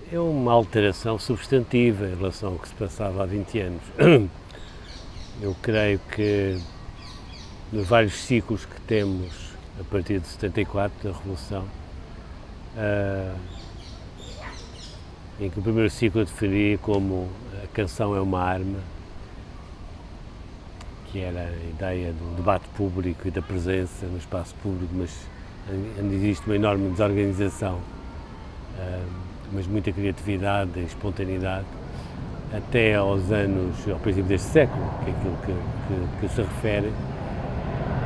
é uma alteração substantiva em relação ao que se passava há 20 anos. Eu creio que nos vários ciclos que temos a partir de 74, da Revolução, em que o primeiro ciclo eu defini como a canção é uma arma, que era a ideia do debate público e da presença no espaço público, mas onde existe uma enorme desorganização, mas muita criatividade e espontaneidade, até ao princípio deste século, que é aquilo que se refere,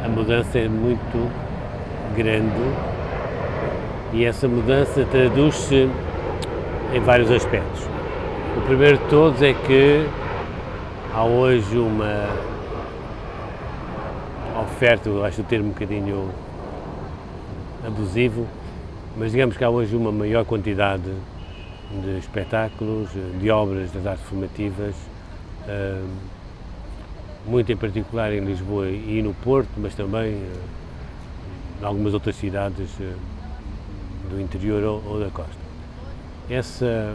a mudança é muito grande e essa mudança traduz-se em vários aspectos. O primeiro de todos é que há hoje uma oferta, eu acho o termo um bocadinho abusivo, mas digamos que há hoje uma maior quantidade de espetáculos, de obras das artes formativas, muito em particular em Lisboa e no Porto, mas também em algumas outras cidades do interior ou da costa. Essa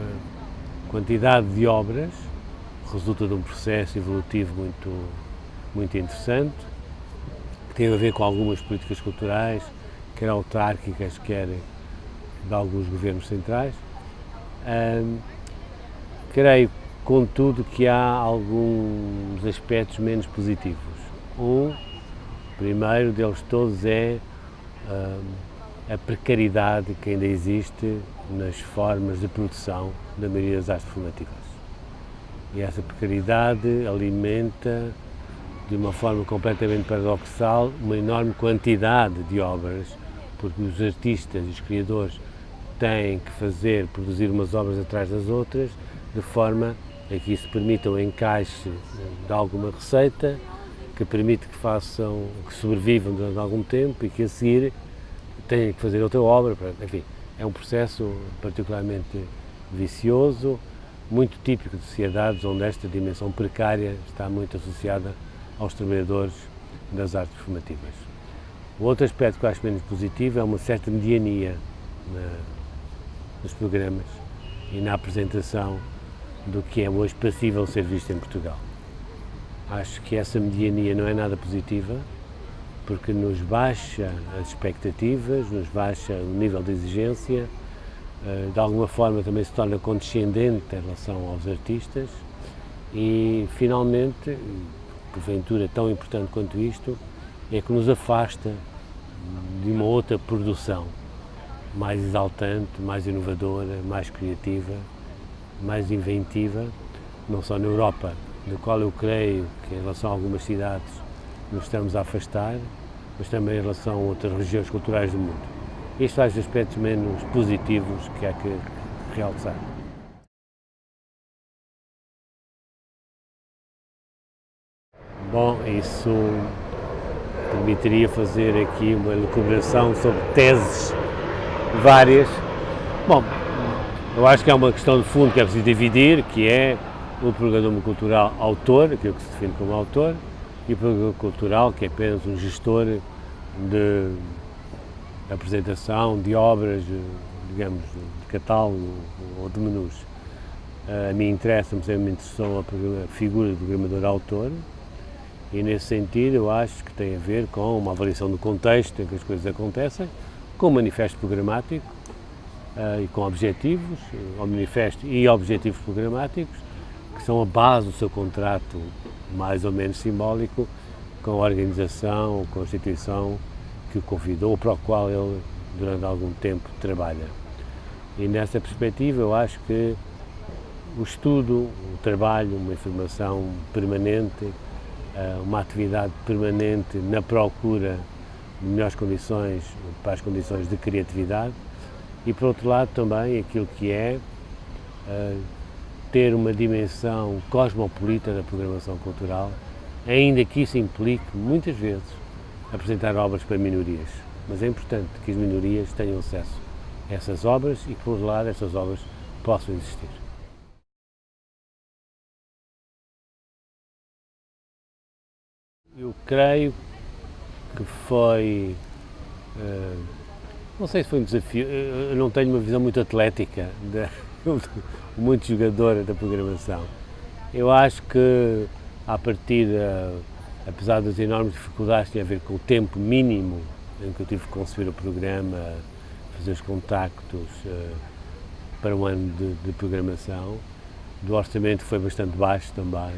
quantidade de obras resulta de um processo evolutivo muito interessante, que tem a ver com algumas políticas culturais, quer autárquicas, quer de alguns governos centrais. Creio, contudo, que há alguns aspectos menos positivos. O primeiro deles todos é a precariedade que ainda existe nas formas de produção da maioria das artes formativas. E essa precariedade alimenta, de uma forma completamente paradoxal, uma enorme quantidade de obras, porque os artistas e os criadores têm que produzir umas obras atrás das outras, de forma a que isso permita o encaixe de alguma receita, que permite que sobrevivam durante algum tempo e que a seguir têm que fazer outra obra. Enfim, é um processo particularmente vicioso, muito típico de sociedades onde esta dimensão precária está muito associada aos trabalhadores das artes formativas. O outro aspecto que eu acho menos positivo é uma certa mediania nos programas e na apresentação do que é hoje passível ser visto em Portugal. Acho que essa mediania não é nada positiva, porque nos baixa as expectativas, nos baixa o nível de exigência, de alguma forma também se torna condescendente em relação aos artistas e, finalmente, porventura tão importante quanto isto, é que nos afasta de uma outra produção mais exaltante, mais inovadora, mais criativa, mais inventiva, não só na Europa, do qual eu creio que em relação a algumas cidades nos estamos a afastar, mas também em relação a outras regiões culturais do mundo. Estes são os aspectos menos positivos que há que realçar. Bom, isso permitiria fazer aqui uma elucubração sobre teses várias. Bom, eu acho que há uma questão de fundo que é preciso dividir, que é o programador cultural autor, aquilo que se define como autor, e o programador cultural, que é apenas um gestor de apresentação de obras, digamos, de catálogo ou de menus. A mim sempre me interessou a figura do programador autor, e nesse sentido eu acho que tem a ver com uma avaliação do contexto em que as coisas acontecem, com o manifesto programático e com objetivos, o manifesto e objetivos programáticos, que são a base do seu contrato mais ou menos simbólico com a organização ou com a instituição que o convidou ou para o qual ele durante algum tempo trabalha. E nessa perspectiva eu acho que o estudo, o trabalho, uma informação permanente, uma atividade permanente na procura de melhores condições para as condições de criatividade e, por outro lado, também aquilo que é ter uma dimensão cosmopolita da programação cultural, ainda que isso implique, muitas vezes, apresentar obras para minorias. Mas é importante que as minorias tenham acesso a essas obras e que, por outro lado, essas obras possam existir. Eu creio que foi, não sei se foi um desafio, eu não tenho uma visão muito atlética muito jogador da programação. Eu acho que, à partida, apesar das enormes dificuldades que têm a ver com o tempo mínimo em que eu tive que conceber o programa, fazer os contactos para um ano de programação, do orçamento foi bastante baixo também.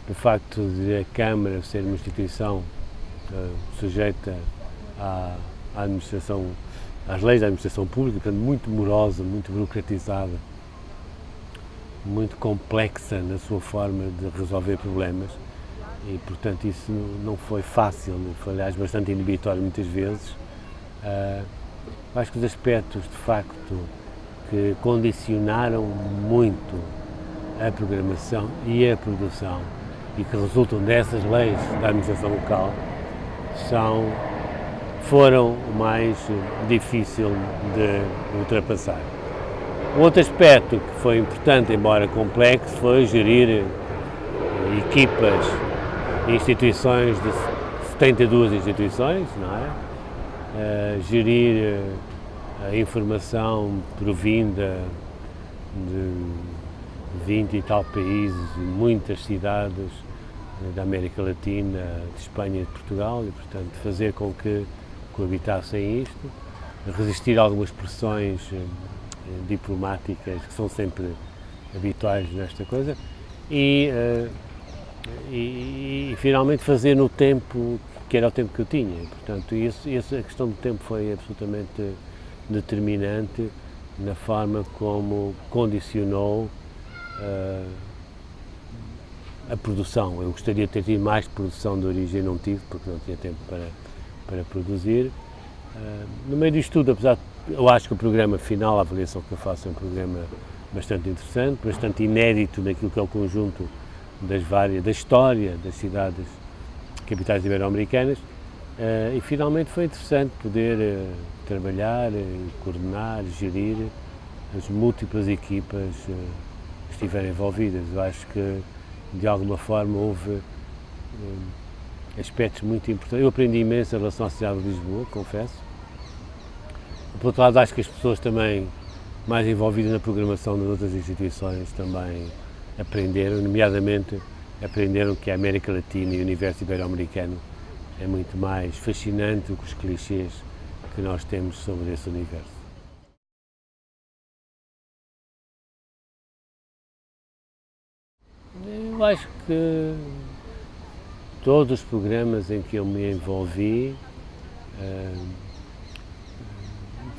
O facto de a Câmara ser uma instituição sujeita à administração, às leis da administração pública, portanto, muito morosa, muito burocratizada, muito complexa na sua forma de resolver problemas e, portanto, isso não foi fácil, foi, aliás, bastante inibitório muitas vezes. Acho que os aspectos, de facto, que condicionaram muito a programação e a produção e que resultam dessas leis da administração local foram o mais difícil de ultrapassar. Um outro aspecto que foi importante, embora complexo, foi gerir equipas e instituições de 72 instituições, não é? Gerir a informação provinda de 20 e tal países e muitas cidades da América Latina, de Espanha e de Portugal e, portanto, fazer com que coabitassem isto, resistir a algumas pressões diplomáticas que são sempre habituais nesta coisa e finalmente fazer no tempo que era o tempo que eu tinha. E, portanto, a questão do tempo foi absolutamente determinante na forma como condicionou a produção. Eu gostaria de ter tido mais produção de origem, não tive, porque não tinha tempo para produzir. No meio disto tudo, apesar de, eu acho que o programa final, a avaliação que eu faço, é um programa bastante interessante, bastante inédito naquilo que é o conjunto da história das cidades capitais ibero-americanas, e finalmente foi interessante poder trabalhar, coordenar, gerir as múltiplas equipas que estiveram envolvidas. Eu acho que, de alguma forma, houve aspectos muito importantes. Eu aprendi imenso em relação à cidade de Lisboa, confesso. Por outro lado, acho que as pessoas também mais envolvidas na programação das outras instituições também aprenderam, nomeadamente aprenderam que a América Latina e o universo ibero-americano é muito mais fascinante do que os clichês que nós temos sobre esse universo. Eu acho que todos os programas em que eu me envolvi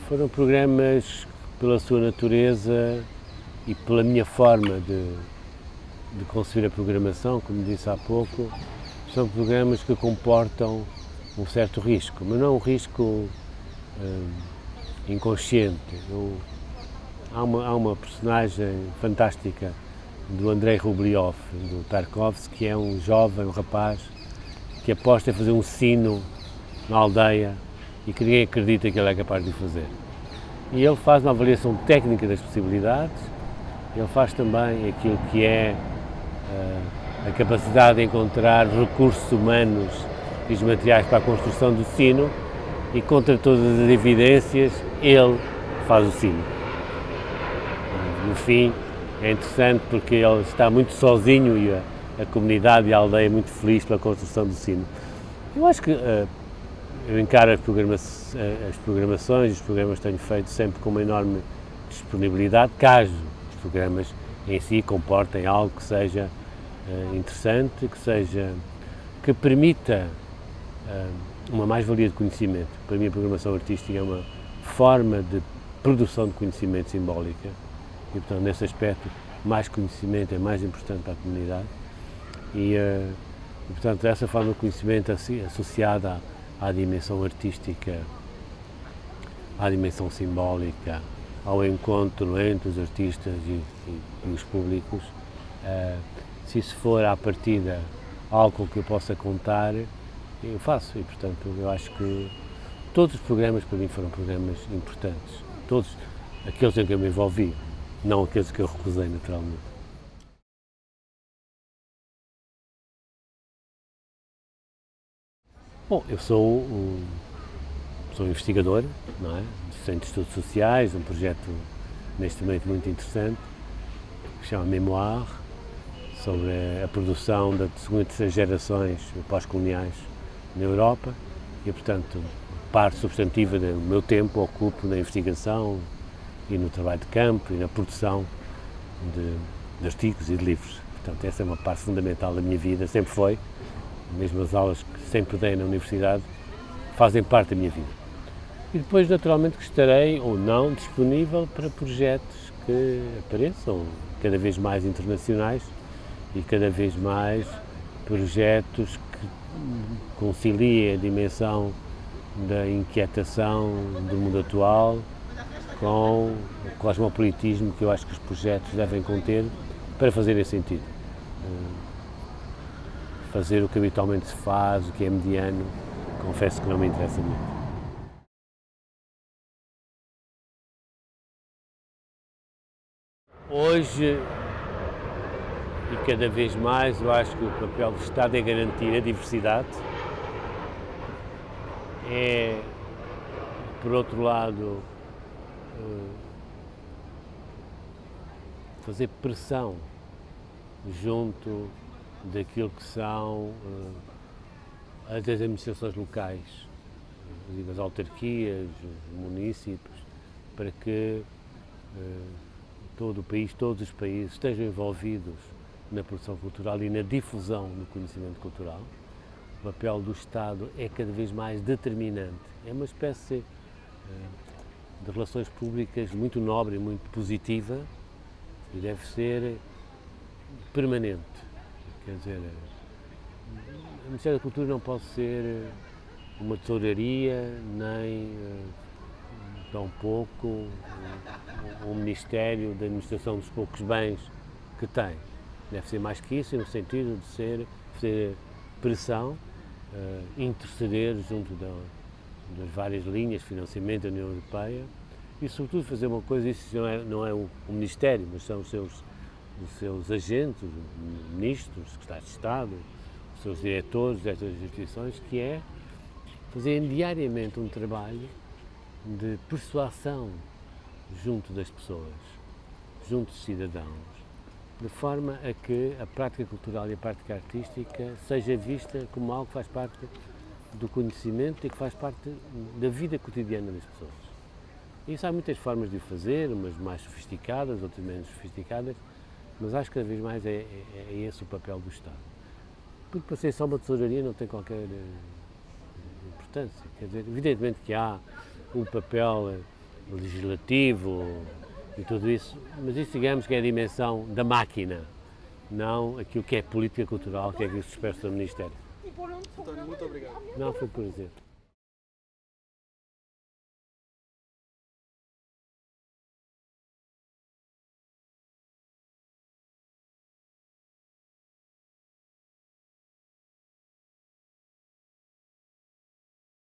foram programas que, pela sua natureza e pela minha forma de conceber a programação, como disse há pouco, são programas que comportam um certo risco, mas não um risco inconsciente. Há uma personagem fantástica do Andrei Rubliov, do Tarkovsky, que é um jovem, um rapaz, que aposta em fazer um sino na aldeia e que ninguém acredita que ele é capaz de fazer. E ele faz uma avaliação técnica das possibilidades, ele faz também aquilo que é a capacidade de encontrar recursos humanos e os materiais para a construção do sino e, contra todas as evidências, ele faz o sino. No fim, é interessante porque ele está muito sozinho e a comunidade e a aldeia muito feliz pela construção do sino. Eu acho que eu encaro as programações, os programas que tenho feito sempre com uma enorme disponibilidade, caso os programas em si comportem algo que seja interessante, que permita uma mais-valia de conhecimento. Para mim, a programação artística é uma forma de produção de conhecimento simbólica e, portanto, nesse aspecto, mais conhecimento é mais importante para a comunidade e portanto, essa forma de conhecimento associada à dimensão artística, à dimensão simbólica, ao encontro entre os artistas e os públicos, se isso for à partida algo que eu possa contar, eu faço e, portanto, eu acho que todos os programas para mim foram programas importantes, todos aqueles em que eu me envolvi, não aqueles que eu recusei naturalmente. Bom, eu sou um investigador, não é? Do Centro de Estudos Sociais, um projeto neste momento muito interessante, que se chama Mémoire, sobre a produção da segunda e terceira gerações pós-coloniais na Europa e, portanto, parte substantiva do meu tempo ocupo na investigação e no trabalho de campo e na produção de artigos e de livros. Portanto, essa é uma parte fundamental da minha vida, sempre foi, mesmo as aulas que sempre dei na universidade fazem parte da minha vida. E depois, naturalmente, que estarei ou não disponível para projetos que apareçam, cada vez mais internacionais e cada vez mais projetos que conciliem a dimensão da inquietação do mundo atual com o cosmopolitismo que eu acho que os projetos devem conter para fazer esse sentido. Fazer o que habitualmente se faz, o que é mediano, confesso que não me interessa muito. Hoje, e cada vez mais, eu acho que o papel do Estado é garantir a diversidade, é, por outro lado, fazer pressão junto daquilo que são as administrações locais, as autarquias, os municípios, para que todo o país, todos os países estejam envolvidos na produção cultural e na difusão do conhecimento cultural. O papel do Estado é cada vez mais determinante. É uma espécie de relações públicas muito nobre, muito positiva e deve ser permanente. Quer dizer, o Ministério da Cultura não pode ser uma tesouraria, nem tampouco um Ministério da Administração dos poucos bens que tem. Deve ser mais que isso, no sentido de fazer pressão, interceder junto das várias linhas de financiamento da União Europeia e, sobretudo, fazer uma coisa, isso não é o Ministério, mas são os seus agentes, os ministros, secretários de Estado, os seus diretores destas instituições, que é fazerem diariamente um trabalho de persuasão junto das pessoas, junto dos cidadãos, de forma a que a prática cultural e a prática artística seja vista como algo que faz parte do conhecimento e que faz parte da vida cotidiana das pessoas. Isso há muitas formas de o fazer, umas mais sofisticadas, outras menos sofisticadas, mas acho que cada vez mais é esse o papel do Estado. Porque para ser só uma tesouraria não tem qualquer importância. Quer dizer, evidentemente que há um papel legislativo e tudo isso, mas isso digamos que é a dimensão da máquina, não aquilo que é política cultural, que é que se expressa no Ministério. António, muito obrigado. Não, foi por dizer.